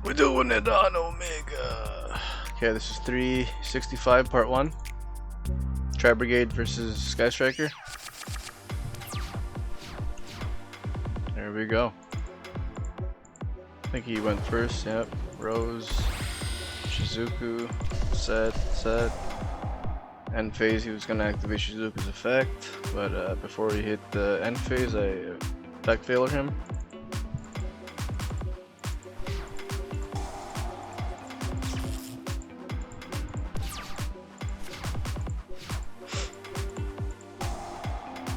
We're doing it on Omega. Okay, this is 365 part 1. Tri-Brigade versus Sky Striker. There we go. I think he went first, yep. Rose, Shizuku, set. End phase, he was gonna activate Shizuku's effect, but before he hit the end phase, I effect failed him.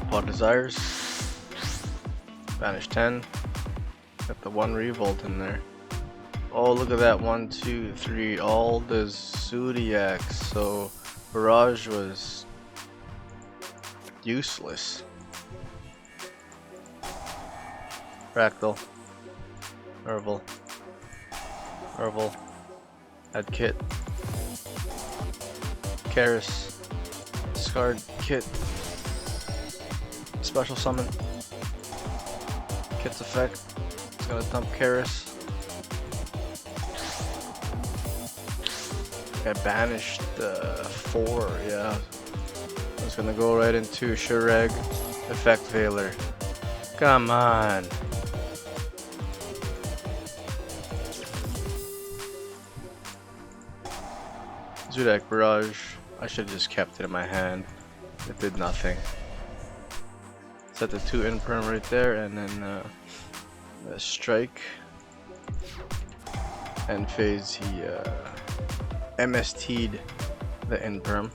Plot Desires, Banish 10, got the 1 Revolt in there. Oh, look at that, 1, 2, 3, all the Zodiacs, so Barrage was useless. Fractal, Nerval, add Kit, Karis, discard Kit, special summon, Kit's effect, it's gonna dump Karis. I banished 4, yeah. I was gonna go right into Shureg, effect Veiler. Come on. Zodiac Barrage, I should have just kept it in my hand. It did nothing. Set the 2 Imperm right there, and then Strike. End phase, he MST'd the Imperm.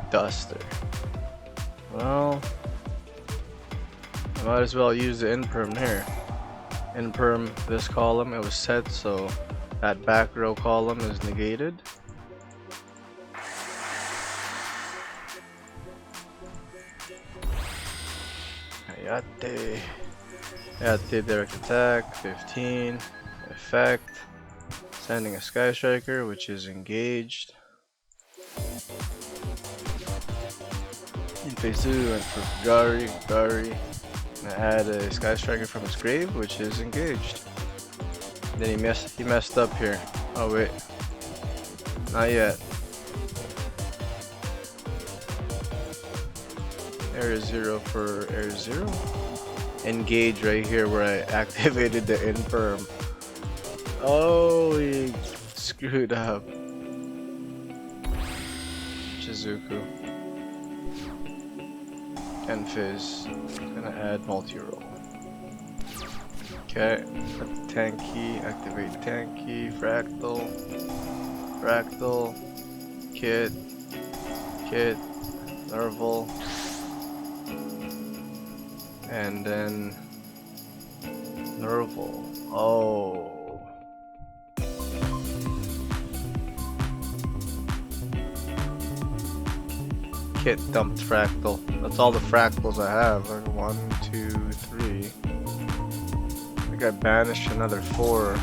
Duster. Well, I might as well use the Imperm here. Imperm this column, it was set, so that back row column is negated. Ayate direct attack, 15, effect, sending a Sky Striker, which is engaged. In phase 2, went for Gari, and add a Sky Striker from his grave, which is engaged. Then he messed up here. Oh wait, not yet. Area 0 for Area 0. Engage right here where I activated the Imperm. Oh, he screwed up. Shizuku. And Fizz. Gonna add multi-roll. Okay. Tanky. Activate Tanky. Fractal. Kit. Nerval. And then Nerval. Oh. Kit dumped Fractal. That's all the Fractals I have. Like 1, 2, 3. I think I banished another 4.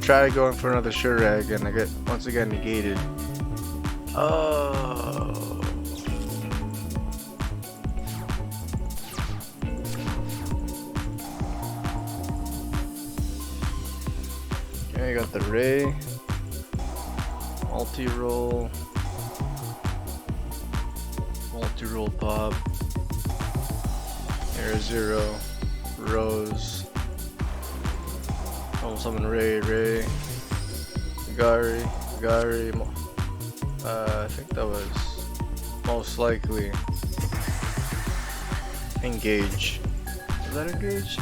Try going for another Shureg, and I get once again negated. Oh. I got the Ray, multi-roll Bob, Air 0, Rose, summon Ray, Gari, I think that was most likely Engage. Is that Engage?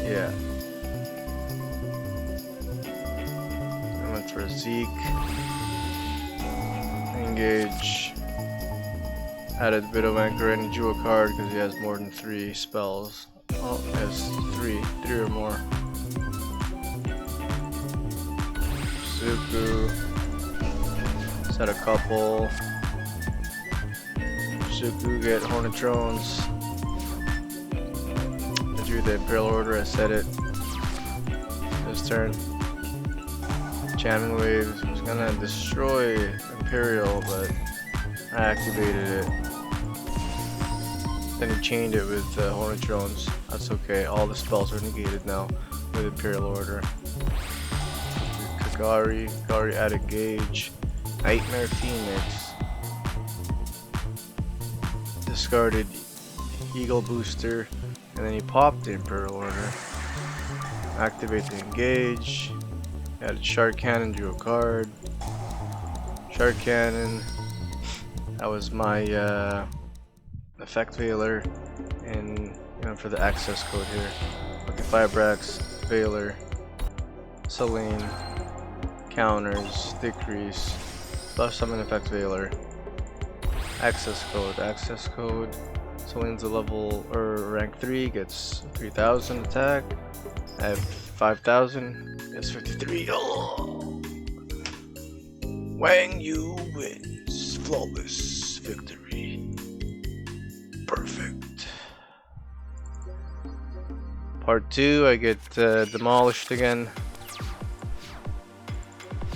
Yeah. For Zeke, Engage, added a bit of anchor and drew a card because he has more than 3 spells. Oh, he has 3 or more. Zuku, set a couple. Zuku get Hornetrons. I drew the Imperial Order, I set it. His turn. Jamming Waves was gonna destroy Imperial, but I activated it. Then he chained it with Hornet Drones. That's okay. All the spells are negated now with Imperial Order. Kagari added Gauge. Nightmare Phoenix. Discarded Eagle Booster. And then he popped the Imperial Order. Activate the Engage. Added Shark Cannon, drew a card. Shark Cannon. That was my effect Veiler. And for the access code here. Okay, Firebrax, Veiler, Selene, counters, decrease, plus summon effect Veiler. Access code. Selene's a level or rank 3, gets 3000 attack. I have 5000, gets 53. Oh! WangYou wins. Flawless victory. Perfect. Part 2, I get demolished again.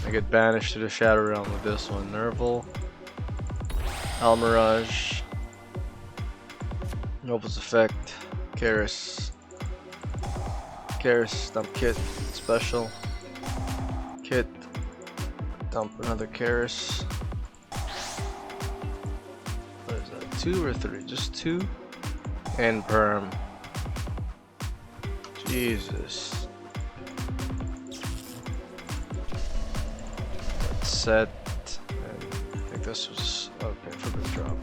I get banished to the Shadow Realm with this one. Nerval, Almirage, Novel's Effect, Karis, dump Kit, Special, Kit, dump another Karis. What is that, 2 or 3? Just 2? And Perm. Jesus. Let's set. And I think this was okay for the drop.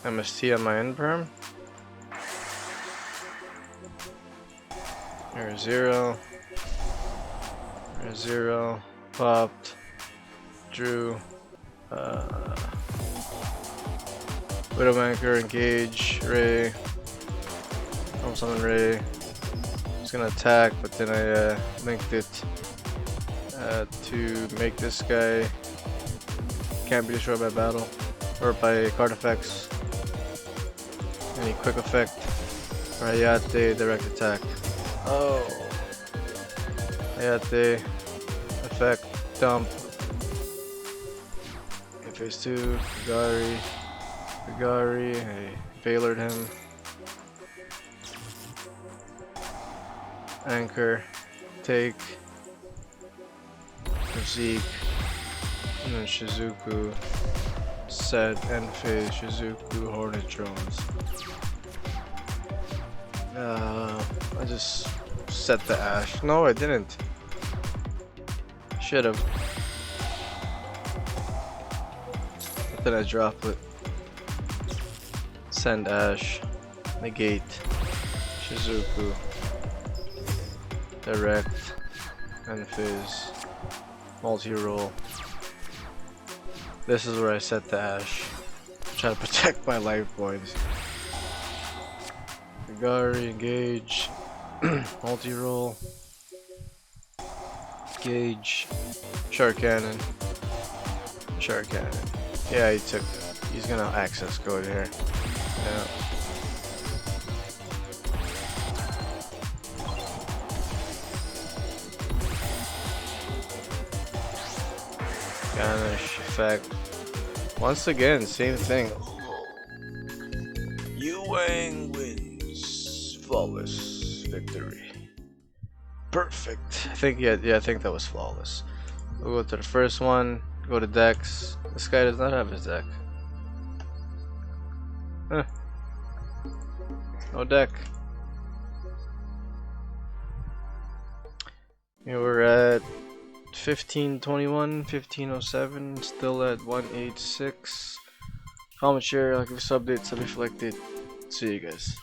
MST on my end Perm. There's 0. There's 0. Popped. Drew. Widowmaker, Engage, Ray. I'll summon Ray. He's gonna attack, but then I linked it to make this guy can't be destroyed by battle or by card effects. Any quick effect. Hayate, direct attack. Oh. Hayate, effect, dump. In phase 2, Gary, I Veilered him. Anchor, take, Zeke, and then Shizuku, set, end phase, Shizuku, Hornet Drones. I just set the Ash. No, I didn't. Should've. But then I drop it. Send Ash, negate, Shizuku, direct, and fizz, multi-roll. This is where I set the Ash. Try to protect my life points. Gary, engage, multi-roll, gauge, Shark Cannon. Yeah, he took it. He's gonna access code here. Yeah. Banish effect. Once again, same thing. Wang wins. Flawless victory. Perfect. I think I think that was flawless. We'll go to the first one. Go to decks. This guy does not have his deck. Huh. No deck. Yeah, we're at 1521, 1507, still at 186. Comment, share, like, if it's updates, if you liked it. See you guys.